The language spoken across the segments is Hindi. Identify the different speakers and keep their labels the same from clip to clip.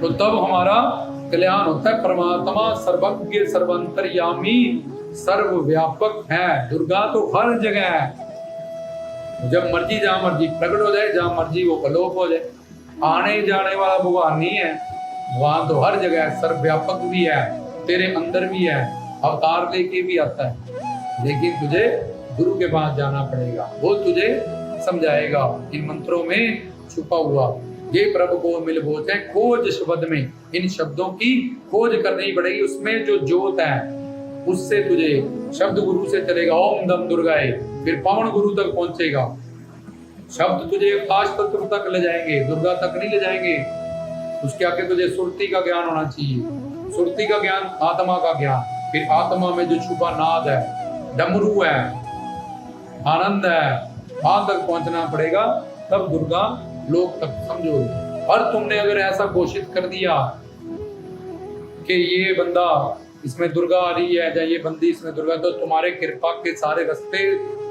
Speaker 1: तो तब हमारा कल्याण होता है। परमात्मा सर्वज्ञ सर्वंतर्यामी सर्वव्यापक है। दुर्गा तो हर जगह है, जब मर्जी जहां मर्जी प्रकट हो जाए, जहां मर्जी वो अलोप हो जाए। आने जाने वाला भगवान नहीं है, भगवान तो हर जगह है, सर्वव्यापक भी है, तेरे अंदर भी है, अवतार लेके भी आता है। लेकिन तुझे गुरु के पास जाना पड़ेगा, वो तुझे समझाएगा इन मंत्रों में छुपा हुआ। ये प्रभु को मिल बोझ है खोज शब्द में, इन शब्दों की खोज करनी पड़ेगी। उसमें जो ज्योत है उससे तुझे शब्द गुरु से चलेगा, ओम दम दुर्गाए, फिर पवन गुरु तक पहुंचेगा। शब्द तुझे पांच तत्व तक ले जाएंगे, दुर्गा तक नहीं ले जाएंगे। उसके आगे तुझे सुरती का ज्ञान होना चाहिए, सुरती का ज्ञान आत्मा का ज्ञान, फिर आत्मा में जो छुपा नाद है, डमरू है, आनंद है, वहां तक पहुंचना पड़ेगा, तब दुर्गा लोक तक समझोगे। और तुमने अगर ऐसा घोषित कर दिया कि ये बंदा इसमें दुर्गा आ रही है या ये बंदी इसमें दुर्गा, तो तुम्हारे कृपा के सारे रास्ते,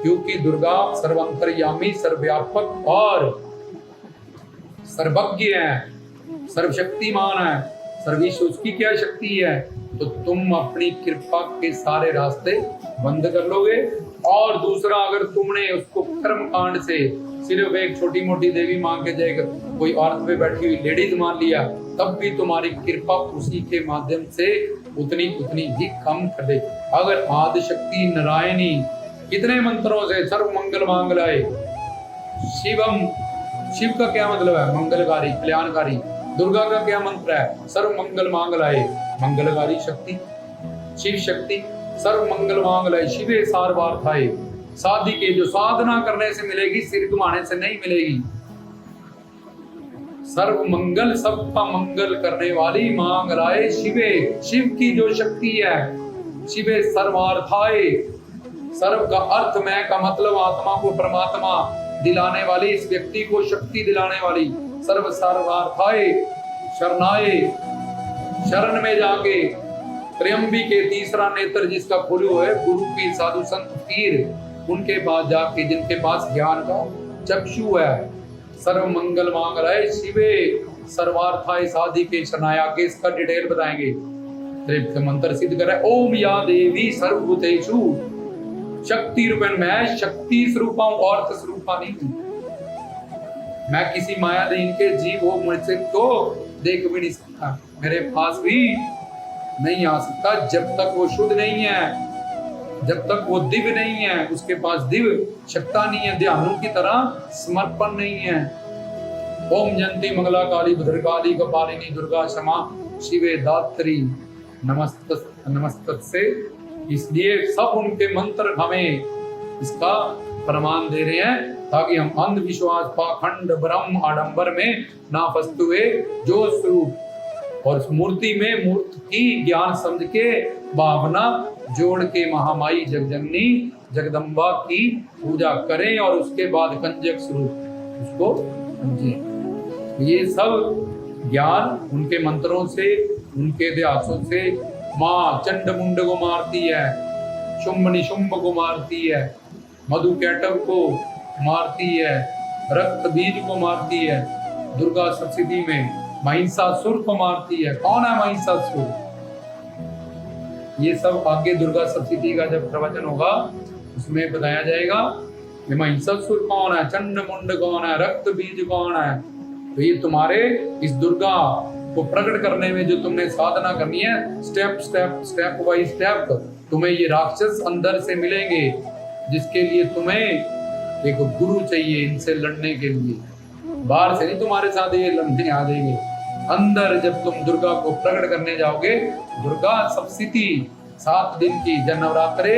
Speaker 1: क्योंकि दुर्गा सर्वंतर्यामी सर्वव्यापक और सर्वज्ञ है, सर्वशक्तिमान है, सर्वविश्व उसकी क्या शक्ति है, तो तुम अपनी कृपा के सारे रास्ते बंद कर लोगे। और दूसरा, अगर तुमने उसको कर्म कांड से सिर्फ एक छोटी मोटी देवी मान के जाएगा, कोई औरत पे बैठी हुई लेडीज मान लिया, तब भी तुम्हारी कृपा उसी के माध्यम से उतनी ही कम कर दे। अगर आदि शक्ति नारायणी कितने मंत्रों से सर्व मंगल मांगलाय शिवम, शिव का क्या मतलब है? मंगलकारी, कल्याणकारी। दुर्गा का क्या मंत्र है? सर्व मंगल मांगलाय, मंगलकारी शक्ति, शिव शक्ति। सर्व मंगल मांगलाय शिवे सारवार्थाय, साधी के जो साधना करने से मिलेगी, सिर घुमाने से नहीं मिलेगी। सर्व मंगल, सबका मंगल करने वाली मांगलाय शिवे, शिव की जो शक्ति है, शिवे सर्वार्थाय, सर्व का अर्थ में का मतलब आत्मा को परमात्मा दिलाने वाली, इस व्यक्ति को शक्ति दिलाने वाली। सर्व सर्वार्थाय शरणाय, शरण में जाके त्र्यंबी के तीसरा नेत्र जिसका खुलू है, गुरु की साधु संत पीर, उनके पास जाके जिनके पास ज्ञान का चक्षु है। सर्व मंगल मांग रहे शिवे सर्वार्थाय साधि के शरणाया के, इसका डिटेल बताएंगे। त्रिप्त मंत्र सिद्ध कर रहा है, ओम या देवी सर्वभूतेषु शक्ति रूपेण, मैं शक्ति स्वरूपा हूं, अर्थ स्वरूपा नहीं हूं। मैं किसी मायाधीन के जीव हो, मुझसे तो देख भी नहीं सकता, मेरे पास भी नहीं आ सकता जब तक वो शुद्ध नहीं है, जब तक वो दिव्य नहीं है, उसके पास दिव्य शक्ता नहीं है, ध्यानों की तरह समर्पण नहीं है। ओम जयंती मंगला काली भद्रकाली कपालिनी दुर्गा क्षमा शिवे दात्री नमस्त से। इसलिए सब उनके मंत्र हमें इसका प्रमाण दे रहे हैं, ताकि हम अंधविश्वास पाखंड ब्रह्म आडंबर में ना फंसते हुए जो स्वरूप और मूर्ति में मूर्ति की ज्ञान समझ के भावना जोड़ के महामाई जगजननी जगदम्बा की पूजा करें, और उसके बाद कंजक स्वरूप उसको समझें। ये सब ज्ञान उनके मंत्रों से, उनके इतिहासों से। माँ चंड मुंड को मारती है, शुंभ निशुंभ को मारती है, मधु कैटव को मारती है, रक्त बीज को मारती है, दुर्गा सप्तशती में महिषासुर को मारती है। कौन है महिषासुर? ये सब आगे दुर्गा सप्तशती का जब प्रवचन होगा उसमें बताया जाएगा कि महिषासुर कौन है, चंड मुंड कौन है, रक्त बीज कौन है। तो ये तुम्हारे इस दुर्गा को प्रकट करने में जो तुमने साधना करनी है, स्टेप बाय स्टेप तुम्हें ये राक्षस अंदर से मिलेंगे, जिसके लिए तुम्हें एक गुरु चाहिए इनसे लड़ने के लिए। बाहर से नहीं तुम्हारे साथ ये लड़ने आ जाएंगे, अंदर जब तुम दुर्गा को प्रकट करने जाओगे। दुर्गा सप्तशती 7 दिन की, जन नवरात्रे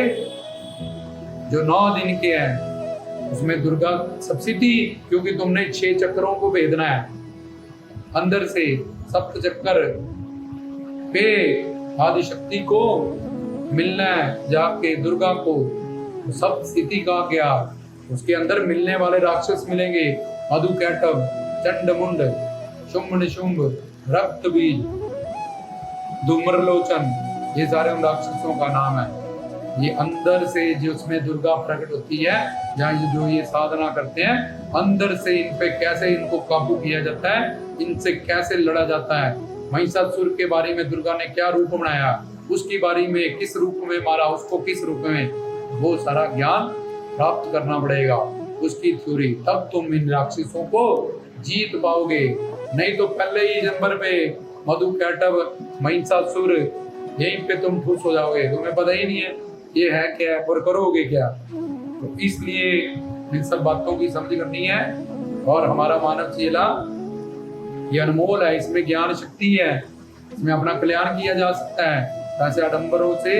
Speaker 1: जो 9 दिन के हैं उसमें दुर्गा सप्तशती, क्योंकि तुमने 6 चक्रों को भेदना है अंदर से। सप्त चक्कर पे आदिशक्ति को मिलना है जाके दुर्गा को, सप्तशती का क्या, उसके अंदर मिलने वाले राक्षस मिलेंगे, मधु कैटव, चंड मुंड, शुंभ निशुंभ, रक्त बीज, धूम्रलोचन, ये सारे उन राक्षसों का नाम है। ये अंदर से जो उसमें दुर्गा प्रकट होती है, जहाँ जो ये साधना करते हैं, अंदर से इन पे कैसे इनको काबू किया जाता है, इनसे कैसे लड़ा जाता है, महिषासुर के बारे में दुर्गा ने क्या रूप बनाया, उसकी बारी में किस रूप में मारा, उसको किस रूप में, वो सारा ज्ञान प्राप्त करना पड़ेगा, उसकी थ्योरी, तब तुम इन राक्षसों को जीत पाओगे। नहीं तो पहले ही नंबर पे मधुकैटभ, महिषासुर, यहीं पे तुम ठूस हो जाओगे, तुम्हें पता ही नहीं है ये है क्या और करोगे क्या। तो इसलिए इन सब बातों की समझ करनी है। और हमारा मानव चेला ये अनमोल है, इसमें ज्ञान शक्ति है, इसमें अपना कल्याण किया जा सकता है। ऐसे आडंबरों से,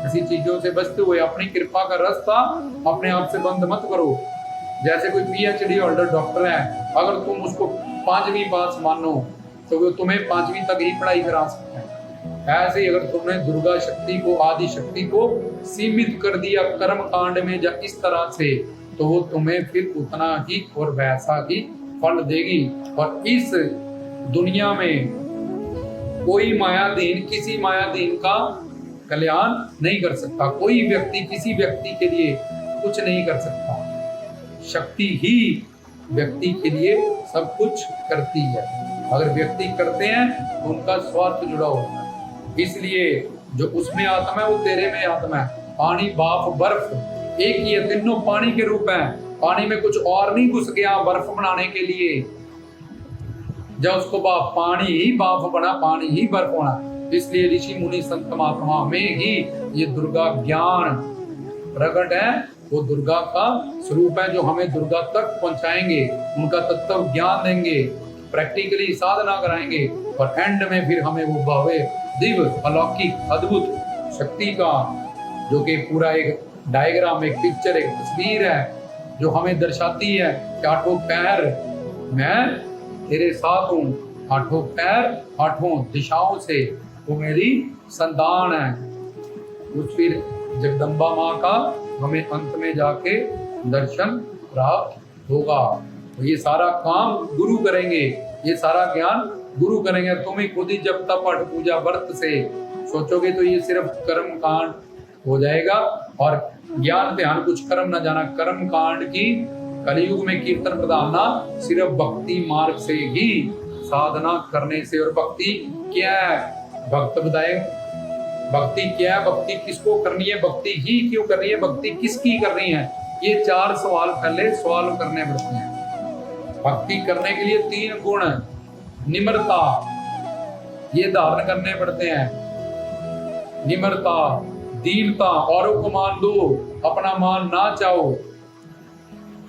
Speaker 1: ऐसी चीजों से बचते हुए अपनी कृपा का रास्ता अपने आप से बंद मत करो। जैसे कोई PhD होल्डर डॉक्टर है, अगर तुम उसको 5वीं पास मानो तो वो तुम्हें 5वीं तक ही पढ़ाई करा सकता है। ऐसे ही अगर तुमने दुर्गा शक्ति को, आदि शक्ति को सीमित कर दिया कर्म कांड में या इस तरह से, तो वो तुम्हें फिर उतना ही और वैसा ही फल देगी। और इस दुनिया में कोई मायाधीन किसी मायाधीन का कल्याण नहीं कर सकता। कोई व्यक्ति किसी व्यक्ति के लिए कुछ नहीं कर सकता। शक्ति ही व्यक्ति के लिए सब कुछ करती है। अगर व्यक्ति करते हैं तो उनका स्वार्थ जुड़ा होता है। इसलिए जो उसमें आत्मा है वो तेरे में आत्मा है। पानी, भाप, बर्फ एक ही है, तीनों पानी के रूप हैं। पानी में कुछ और नहीं घुस गया बर्फ बनाने के लिए, जब उसको पानी ही भाप बना, पानी ही बर्फ बना। इसलिए ऋषि मुनि संत महात्मा में ही ये दुर्गा ज्ञान प्रकट है। वो दुर्गा का स्वरूप है जो हमें दुर्गा तक पहुंचाएंगे, उनका तत्व ज्ञान देंगे, प्रैक्टिकली साधना कराएंगे और एंड में फिर हमें वो भव्य, दिव्य, अलौकिक, अद्भुत शक्ति का, जो कि पूरा एक डायग्राम, एक पिक्चर, एक तस्वीर है जो हमें दर्शाती है कि 8 पैर मैं तेरे साथ हूँ, 8 पैर 8 दिशाओं से वो मेरी संतान है। उस फिर जगदम्बा माँ का हमें अंत में जाके दर्शन प्राप्त होगा। तो ये सारा काम गुरु करेंगे, ये सारा ज्ञान गुरु करेंगे। तुम ही खुद ही जब तप पाठ पूजा व्रत से सोचोगे तो ये सिर्फ कर्म कांड हो जाएगा। और ज्ञान ध्यान कुछ कर्म न जाना, कर्म कांड की कलयुग में कीर्तन प्रधाना सिर्फ भक्ति मार्ग से ही, साधना करने से। और भक्ति क्या है, भक्त बताए भक्ति क्या है, भक्ति किसको करनी है, भक्ति ही क्यों करनी है, भक्ति किसकी करनी है, ये 4 सवाल पहले सवाल करने पड़ते हैं। भक्ति करने के लिए 3 गुण, निम्रता, ये धारण करने पड़ते हैं। निम्रता, दीनता, औरों को मान दो, अपना मान ना चाहो,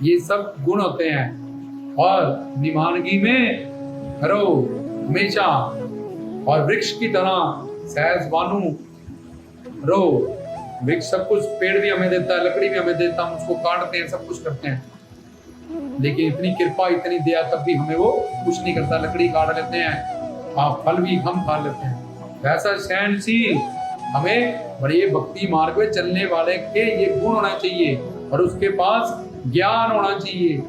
Speaker 1: ये सब गुण होते हैं। और निमानगी में करो हमेशा, और वृक्ष की तरह सहज बानु रो। वृक्ष सब कुछ, पेड़ भी हमें देता है, लकड़ी भी हमें देता है, हम उसको काटते हैं, सब कुछ करते हैं, लेकिन इतनी कृपा, इतनी दया, तब भी हमें वो कुछ नहीं करता। लकड़ी काट लेते हैं, आप फल भी हम खा लेते हैं। वैसा सहनशील हमें बड़े भक्ति मार्ग में चलने वाले के ये गुण होना चाहिए, और उसके पास ज्ञान होना चाहिए।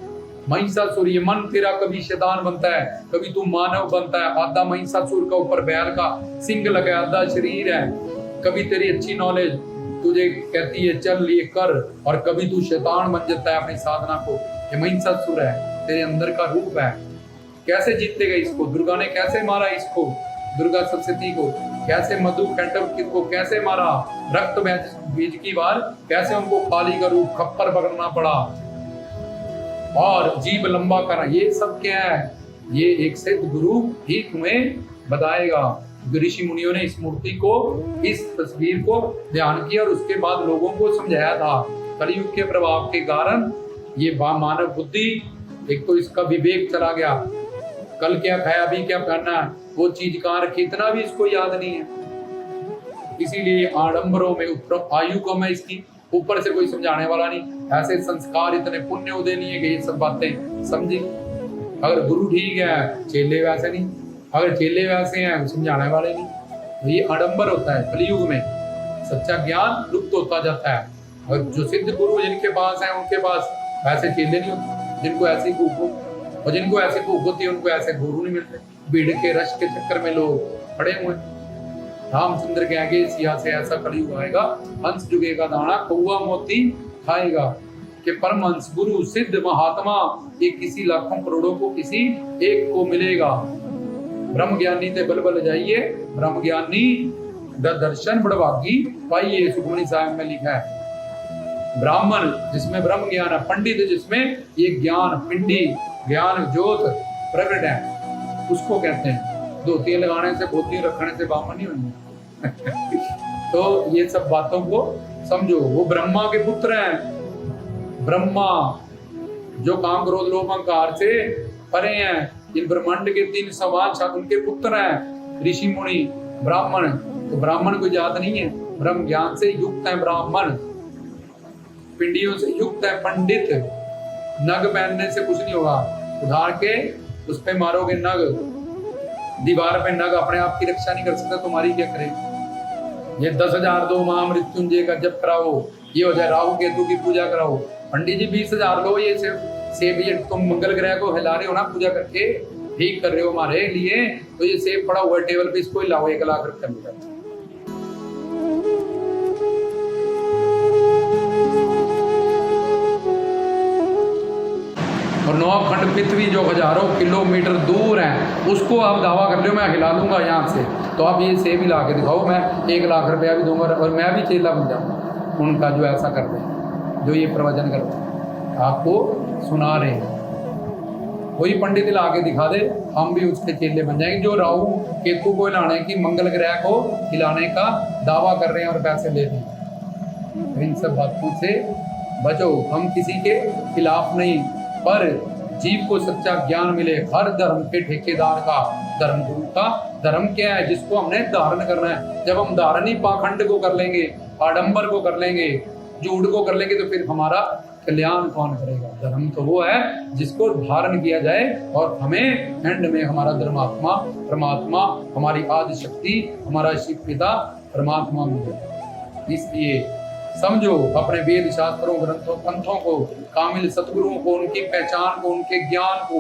Speaker 1: महिषासुर, ये मन तेरा कभी शैतान बनता है, कभी तू मानव बनता है। आधा महिषासुर का ऊपर बैल का सिंग लगा है, आधा शरीर है। कभी तेरी अच्छी नॉलेज तुझे कहती है चल ये कर, और कभी तू शैतान बन जाता है अपनी साधना को। ये महिषासुर है, तेरे अंदर का रूप है। कैसे जीतेगा इसको? दुर्गा ने कैसे मारा इसको, दुर्गा सप्तशती को? कैसे मधुकैटभ को कैसे मारा? रक्त बीज की बार कैसे उनको काली का रूप खप्पर पकड़ना पड़ा, और जीभ लंबा करना, ये सब क्या है? ये एक सिद्ध गुरु ही तुम्हें बताएगा। ऋषि मुनियों ने इस मूर्ति को, इस तस्वीर को ध्यान किया और उसके बाद लोगों को समझाया था। कलयुग के प्रभाव के कारण ये मानव बुद्धि, एक तो इसका विवेक चला गया, कल क्या खाया अभी क्या पहनना है, वो चीज कहाँ रखी, इतना भी इसको याद नहीं है। इसीलिए आडंबरों में आयु कम है इसकी, ऊपर से कोई समझाने वाला नहीं। ऐसे संस्कार इतने पुण्य उदय नहीं है कि ये सब बातें समझे। अगर गुरु ठीक है, चेले वैसे नहीं, अगर चेले वैसे हैं, समझाने वाले नहीं, तो ये आडंबर होता है। कलयुग में सच्चा ज्ञान लुप्त होता जाता है। और जो सिद्ध गुरु जिनके पास है, उनके पास ऐसे चेले नहीं होते, जिनको ऐसी भूख हो, और जिनको ऐसी भूख होती है उनको ऐसे गुरु नहीं मिलते। भीड़ के रश के चक्कर में लोग पड़े हुए। रामचंद्र के आगे सिया से ऐसा कलयुग आएगा, हंस जुगेगा दाना कौआ मोती खाएगा, कि परमहंस गुरु सिद्ध महात्मा ये किसी लाखों करोड़ों को किसी एक को मिलेगा। ब्रह्म ज्ञानी ते बल बल जाइए, ब्रह्म ज्ञानी दर्शन बड़भागी पाइए, सुखमनी साहिब में लिखा है। ब्राह्मण जिसमें ब्रह्म ज्ञान है, पंडित जिसमें ये ज्ञान पिंडी ज्ञान ज्योत प्रकट है, उसको कहते हैं। धोतियां लगाने से धोती रखने से ब्राह्मण नहीं होंगे। तो ये सब बातों को समझो। वो ब्रह्मा के पुत्र हैं। ब्रह्मा जो काम क्रोध लोभ अहंकार से परे हैं, इन ब्रह्मांड के 3 समान छात्र उनके पुत्र हैं, ऋषि मुनि ब्राह्मण। तो ब्राह्मण कोई जात नहीं है, ब्रह्म ज्ञान से युक्त है ब्राह्मण, पिंडियों से युक्त है पंडित। नग पहनने से कुछ नहीं होगा, उधार के उस पे मारोगे नग, दीवार पे नग अपने आप की रक्षा नहीं कर सकता, तुम्हारी क्या करेगी। ये 10,000 दो महामृत्युंजय का जप कराओ, ये हो जाए राहु केतु की पूजा कराओ। पंडित जी 20,000 लो, ये सेब ये तुम मंगल ग्रह को हिला रहे हो ना पूजा करके, ठीक कर रहे हो हमारे लिए, तो ये सेब पड़ा हुआ टेबल पे, इसको ही लाओ 1 लाख रुपया मिला। और 9 खंड पृथ्वी जो हजारों किलोमीटर दूर है, उसको आप दावा कर रहे हो मैं हिला लूंगा यहाँ से, तो आप ये सेब ही ला के दिखाओ, मैं 1 लाख रुपया भी दूंगा और मैं भी चेला बन जाऊंगा उनका, जो ऐसा करते हैं, जो ये प्रवचन करते हैं, आपको सुना रहे हैं। कोई पंडित ला के दिखा दे, हम भी उसके चेले बन जाएंगे, जो राहु केतु को हिलाने की, मंगल ग्रह को हिलाने का दावा कर रहे हैं और पैसे ले रहे हैं। इन सब बातों से बचो, हम किसी के खिलाफ नहीं, पर जीव को सच्चा ज्ञान मिले। हर धर्म के ठेकेदार का, धर्म गुरु का धर्म क्या है, जिसको हमने धारण करना है। जब हम धारण ही पाखंड को कर लेंगे, आडंबर को कर लेंगे, झूठ को कर लेंगे, तो फिर हमारा कल्याण कौन करेगा। धर्म तो वो है जिसको धारण किया जाए और हमें एंड में हमारा धर्मात्मा परमात्मा, हमारी आदि शक्ति, हमारा शिव पिता परमात्मा मिले। इसलिए समझो अपने वेद शास्त्रों ग्रंथों पंथों को, कामिल सतगुरुओं को, उनकी पहचान को, उनके ज्ञान को,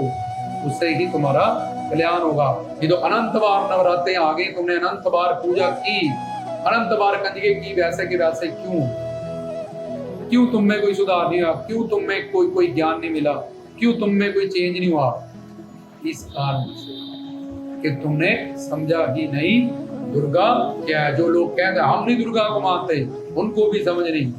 Speaker 1: उससे ही तुम्हारा कल्याण होगा। ये तो अनंत बार नवरात्रे आ गए, तुमने अनंत बार पूजा की, अनंत बार कंजके की, वैसे के वैसे क्यों तुम में कोई सुधार नहीं हुआ, क्यों तुम में कोई ज्ञान नहीं मिला, क्यों तुम में कोई चेंज नहीं हुआ? इस कारण से कि तुमने समझा ही नहीं दुर्गा क्या है। जो लोग कहते हैं हम नहीं दुर्गा को मानते, उनको भी समझ नहीं,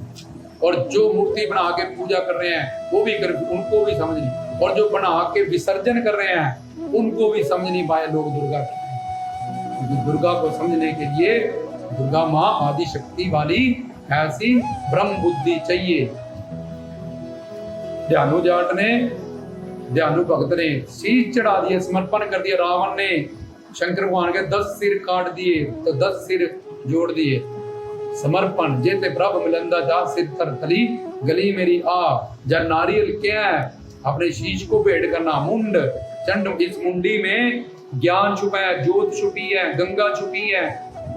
Speaker 1: और जो मूर्ति बना के पूजा कर रहे हैं वो भी उनको भी समझ नहीं, और जो बना के विसर्जन कर रहे हैं उनको भी समझ नहीं पाए लोग दुर्गा की। दुर्गा को समझने के लिए दुर्गा माँ आदि शक्ति वाली ऐसी ब्रह्म बुद्धि चाहिए। ध्यानु जाट ने, ध्यानु भक्त ने शीश चढ़ा दिए, समर्पण कर दिया। रावण ने शंकर भगवान के 10 सिर काट दिए, तो 10 सिर जोड़ दिए। समर्पण जेते प्रभ मिलंदा जा, सिर तर तली गली मेरी आ। जब नारियल क्या है, अपने शीश को भेंट करना। मुंड चंड, इस मुंडी में ज्ञान छुपा है, ज्योत छुपी है, गंगा छुपी है,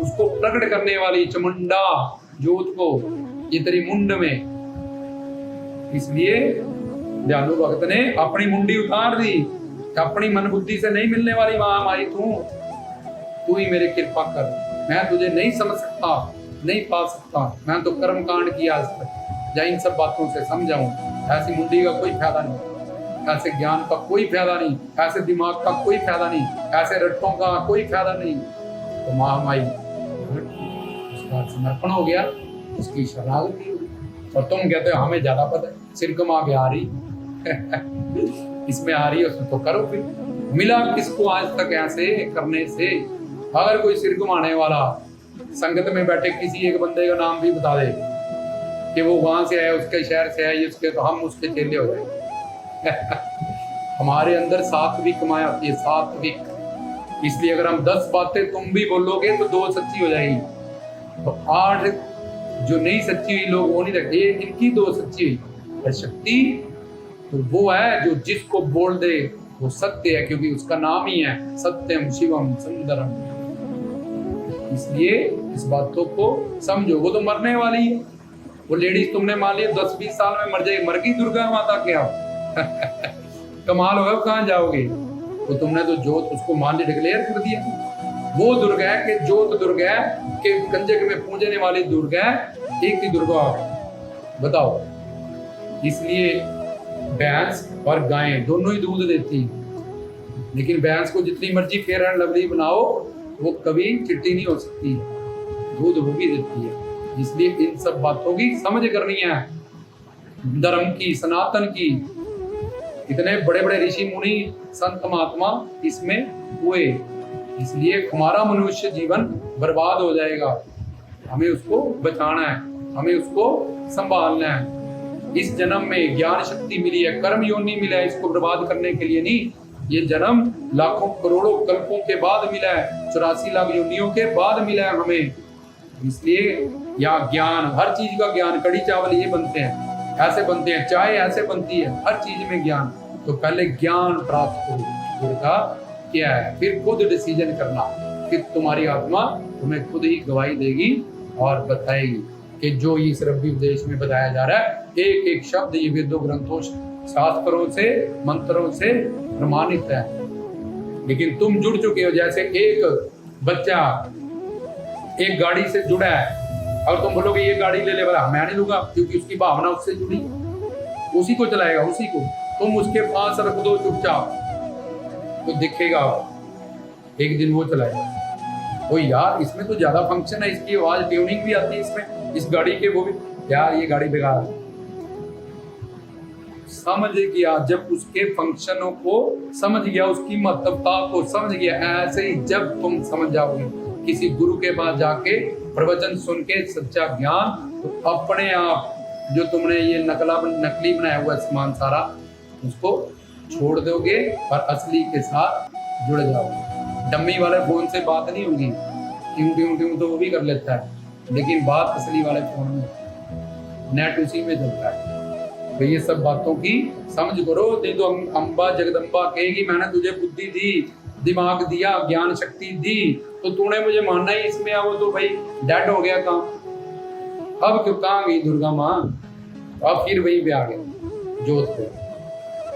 Speaker 1: उसको प्रकट करने वाली चमुंडा ज्योत को, ये तेरी मुंड में। इसलिए ध्यानु भक्त ने अपनी मुंडी उतार दी, अपनी मन बुद्धि से नहीं मिलने वाली महामाई तू ही मेरे कृपा कर, मैं तुझे नहीं समझ सकता, नहीं पा सकता, मैं तो कर्म कांड किया आज तक, या इन सब बातों से समझाऊं। ऐसी मुंडी का कोई फायदा नहीं, ऐसे ज्ञान का कोई फायदा नहीं, ऐसे दिमाग का कोई फायदा नहीं, ऐसे रट्टों का कोई फायदा नहीं। तो महामाई उसका समर्पण हो गया, उसकी शरणागति हुई। और तुम कहते हो हमें ज्यादा पता है, सिर घुमा के आ रही इसमें आ रही है, उसमें तो करो। फिर मिला किसको आज तक ऐसे करने से? अगर कोई सिर घुमाने वाला संगत में बैठे किसी एक बंदे का नाम भी बता दे कि वो वहां से आया, उसके शहर से आया, उसके, तो हम उसके चेले हो जाए। हमारे अंदर सात्विक माया आती है, सात्विक। इसलिए अगर हम 10 बातें तुम भी बोलोगे तो 2 सच्ची हो जाएगी, तो 8 जो नहीं सच्ची हुई लोग वो नहीं रखे, इनकी 2 सच्ची हुई। और शक्ति तो वो है जो जिसको बोल दे वो सत्य है, क्योंकि उसका नाम ही है सत्यम शिवम सुंदरम। इसलिए इस बातों को समझो। वो तो मरने वाली है, वो लेडीज तुमने मान लिया 10-20 साल में मर जाएगी, मर गई दुर्गा माता क्या कमाल होगा, कहाँ जाओगे? तो तुमने तो जोत उसको मान लिया, डिक्लेयर कर दिया। वो दुर्गा के जोत दुर्गा के कंजक में पूजने वाली दुर्गा एक ही दुर्गा, बताओ। इसलिए भैंस और गायें दोनों ही दूध देती, लेकिन भैंस को जितनी मर्जी फेयर एंड लवली बनाओ वो कभी चिट्टी नहीं हो सकती, दूध वो भी देती है। इसलिए इन सब बातों की समझ करनी है, धर्म की, सनातन की। इतने बड़े बड़े ऋषि मुनि संत महात्मा इसमें हुए, इसलिए हमारा मनुष्य जीवन बर्बाद हो जाएगा। हमें उसको बचाना है, हमें उसको संभालना है। इस जन्म में ज्ञान शक्ति मिली है, कर्म योनि मिला है, इसको बर्बाद करने के लिए नहीं। ये जन्म लाखों करोड़ों कल्पों के बाद मिला है, 84 लाख योनियों के बाद मिला है हमें। इसलिए यहाँ ज्ञान, हर चीज का ज्ञान, कड़ी चावल ये बनते हैं, ऐसे बनते हैं, चाय ऐसे बनती है, हर चीज में ज्ञान। तो पहले ज्ञान प्राप्त करो, दुर्गा क्या है, फिर खुद डिसीजन करना, फिर तुम्हारी आत्मा तुम्हें खुद ही गवाही देगी और बताएगी कि जो इस रब्बी उपदेश में बताया जा रहा है, एक एक शब्द ये वेदों ग्रंथों शास्त्रों से, मंत्रों से प्रमाणित है। लेकिन तुम जुड़ चुके हो, जैसे एक बच्चा एक गाड़ी से जुड़ा है, और तुम बोलोगे ये गाड़ी ले ले, बोला मैं नहीं लूंगा, क्योंकि उसकी भावना उससे जुड़ी, उसी को चलाएगा, उसी को। तुम उसके पास रख दो चुपचाप, तो दिखेगा, एक दिन वो चलाएगा। तो यार इसमें तो ज्यादा फंक्शन है, इसकी आवाज ट्यूनिंग भी आती है इसमें, इस गाड़ी के, वो भी यार ये गाड़ी बेकार है। समझ गया, जब उसके फंक्शनों को समझ गया, उसकी महत्वता को समझ गया, ऐसे ही जब तुम समझ जाओगे किसी गुरु के पास जाके प्रवचन सुन के सच्चा ज्ञान, तो अपने आप जो तुमने ये नकली बनाया हुआ सामान सारा, उसको छोड़ दोगे और असली के साथ जुड़ जाओगे। डम्मी वाले फोन से बात नहीं होगी, ट्यूं ट्यूं ट्यूं तो वो भी कर लेता है, लेकिन बात असली वाले फोन में, नेट उसी में चलता है। तो ये सब बातों की समझ करो, नहीं तो अम्बा जगदम्बा कहेगी मैंने तुझे बुद्धि दी, दिमाग दिया, ज्ञान शक्ति दी, तो तूने मुझे मानना ही इसमें, वो तो भाई डेड हो गया काम। अब क्यों, कहाँ गई दुर्गा माँ? अब फिर वही पे आ गया जोत पे।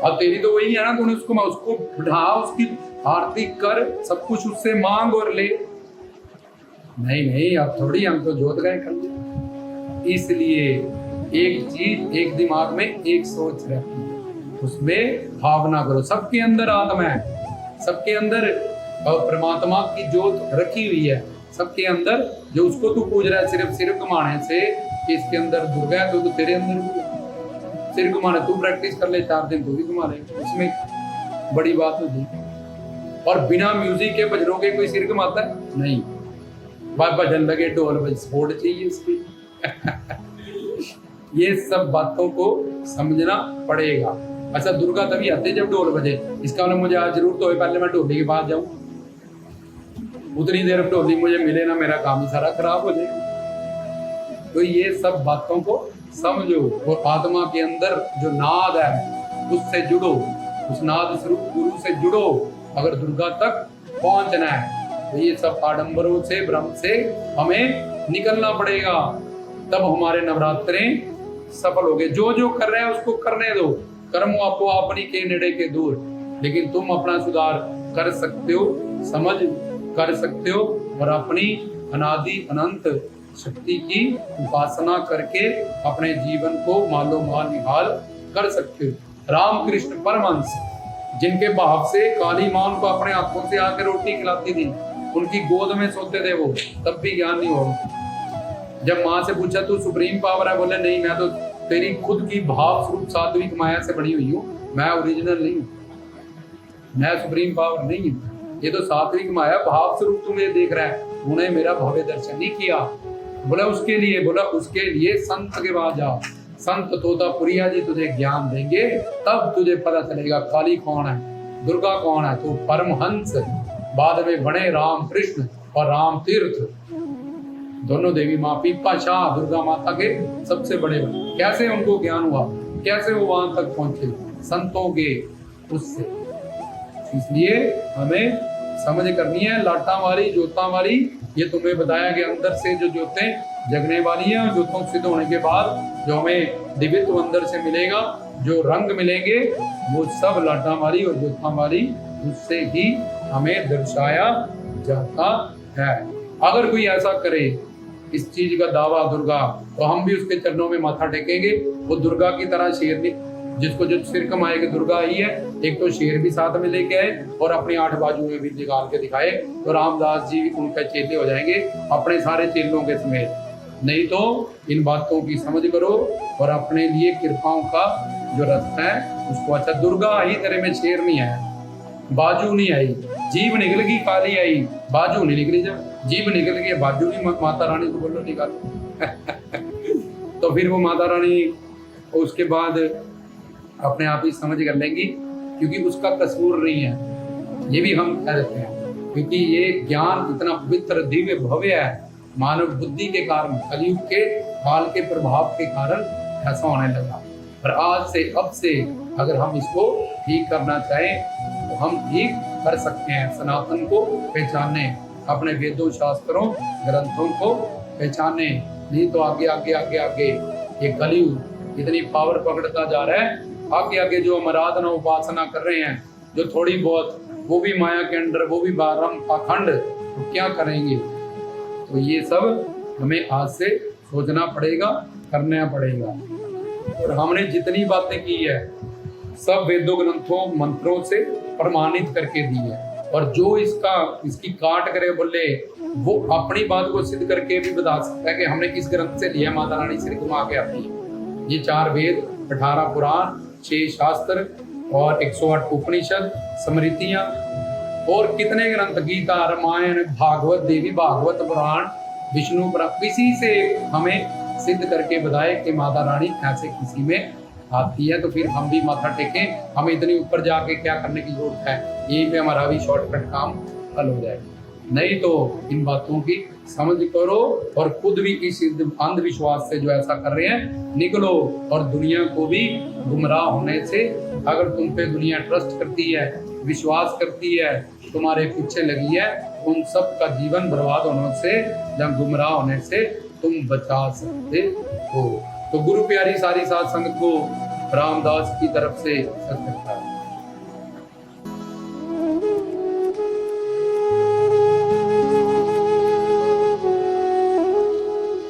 Speaker 1: अब तेरी तो वही है ना, तूने उसको बिठा, उसकी आरती कर, सब कुछ उससे मांग और ले। नहीं, अब थोड़ी, हम तो जोत गए कर। इसलिए एक चीज, एक दिमाग में एक सोच रहती है, उसमें भावना करो। सबके अंदर आत्मा है, सबके अंदर परमात्मा की जोत रखी हुई है, सबके अंदर। जो उसको तू पूज रहा है सिर्फ सिर घुमाने से कि इसके अंदर दुर्गा है, तो तेरे अंदर भी सिर घुमाने, तू प्रैक्टिस कर ले 4 दिन, तू भी घुमा ले, उसमें बड़ी बात होती। और बिना म्यूजिक के भजनों के कोई सिर घुमाता है? नहीं। भजन लगे, ढोल बज, सपोर्ट चाहिए इसकी। ये सब बातों को समझना पड़ेगा। अच्छा, दुर्गा तभी आते जब ढोल बजे, इसका मतलब मुझे आज जरूरत हो, पहले मैं ढोली के पास जाऊं, उतनी देर ढोली मुझे मिले ना, मेरा काम ही सारा खराब हो जाएगा। तो ये सब बातों को समझो, और आत्मा के अंदर जो नाद है उससे जुड़ो, उस नाद स्वरूप गुरु से जुड़ो। अगर दुर्गा तक पहुंचना है तो ये सब आडंबरों से, भ्रम से हमें निकलना पड़ेगा, तब हमारे नवरात्रे सफल हो गए। जो जो कर रहे हैं उसको करने दो, कर्म आपको अपनी के नेड़े के दूर, लेकिन तुम अपना सुधार कर सकते हो, समझ कर सकते हो, और अपनी अनादि अनंत शक्ति की उपासना करके अपने जीवन को मालो माल निहाल कर सकते हो। रामकृष्ण परमहंस, जिनके भाव से काली मां को अपने हाथों से आकर रोटी खिलाती थी, उनकी गोद में सोते थे वो, तब भी ज्ञान नहीं हो। जब माँ से पूछा तू सुप्रीम पावर है, बोले नहीं, मैं तो तेरी खुद की भाव स्वरूप सात्विक माया से बनी हुई हूँ, मैं ओरिजिनल नहीं हूँ, मैं सुप्रीम पावर नहीं हूँ, ये तो सात्विक माया भाव स्वरूप तुम्हें देख रहा है, उन्हें मेरा भव्य दर्शन नहीं किया। बोला उसके लिए संत के पास जाओ, संत तोतापुरिया जी तुझे ज्ञान देंगे, तब तुझे पता चलेगा काली कौन है, दुर्गा कौन है। तो परमहंस बाद में बने राम कृष्ण और राम तीर्थ, दोनों देवी माँ पीपाशाह दुर्गा माता के सबसे बड़े बने। कैसे उनको ज्ञान हुआ, कैसे वो वहां तक पहुंचे, संतों के उससे। इसलिए हमें समझ करनी है, लाटा वाली जोता वाली, ये तुम्हें बताया गया अंदर से जो जोतें जगने वाली है, और जोतों सिद्ध होने के बाद जो हमें दिव्यत्व अंदर से मिलेगा, जो रंग मिलेंगे, वो सब लाटा वाली और जोता वाली उससे ही हमें दर्शाया जाता है। अगर कोई ऐसा करे इस चीज का दावा दुर्गा, तो हम भी उसके चरणों में माथा टेकेंगे। वो दुर्गा की तरह शेर नहीं, जिसको जो सिर कमाए कि दुर्गा ही है, एक तो शेर भी साथ में लेके आए और अपनी 8 बाजू में भी निकाल के दिखाए, तो रामदास जी उनके चेले हो जाएंगे अपने सारे चेलों के समेत। नहीं तो इन बातों की समझ करो और अपने लिए कृपाओं का जो रास्ता है उसको। अच्छा, दुर्गा आई तेरे में शेर नहीं आया, बाजू नहीं आई, जीभ निकल गई काली आई, बाजू नहीं निकली। जब जीभ निकल गई बाजू नहीं, माता रानी को बोलो निकाल तो फिर वो माता रानी उसके बाद अपने आप ही समझ कर लेंगी, क्योंकि उसका कसूर नहीं है। ये भी हम कह देते हैं, क्योंकि ये ज्ञान इतना पवित्र दिव्य भव्य है, मानव बुद्धि के कारण, कलयुग के काल के प्रभाव के कारण ऐसा होने लगा। पर आज से अब से अगर हम इसको ठीक करना चाहें तो हम ठीक कर सकते हैं। सनातन को पहचाने, अपने वेदों शास्त्रों ग्रंथों को पहचाने, नहीं तो आगे आगे आगे आगे ये कलयुग इतनी पावर पकड़ता जा रहा है। आगे आगे जो हम आराधना उपासना कर रहे हैं, जो थोड़ी बहुत, वो भी माया के अंदर, वो भी बारम पाखंड, तो क्या करेंगे? तो ये सब हमें आज से सोचना पड़ेगा, करना पड़ेगा। और हमने जितनी बातें की है सब वेदों ग्रंथों मंत्रों से प्रमाणित करके दी है, और जो इसकी काट करे बोले वो अपनी बात को सिद्ध करके भी बता सकता है कि हमने किस ग्रंथ से लिया। माता रानी सिर घुमा के आती है। ये 4 वेद, 18 पुराण, 6 शास्त्र और 108 उपनिषद, स्मृतियां और कितने ग्रंथ, गीता, रामायण, भागवत, देवी भागवत पुराण, विष्णु पुराण, किसी से हमें सिद्ध करके बताए कि माता रानी ऐसे किसी में आती है। तो फिर हम भी माथा टेकें, हमें इतनी ऊपर जाके क्या करने की जरूरत है? यहीं पे हमारा भी शॉर्टकट काम हल हो जाएगा। नहीं तो इन बातों की समझ करो और खुद भी इस अंधविश्वास से जो ऐसा कर रहे हैं निकलो, और दुनिया को भी गुमराह होने से, अगर तुम पे दुनिया ट्रस्ट करती है, विश्वास करती है, तुम्हारे पीछे लगी है, उन सब का जीवन बर्बाद होने से या गुमराह होने से तुम बचा सकते हो। तो गुरु प्यारी सारी साध संगत को रामदास की तरफ से सत्कार।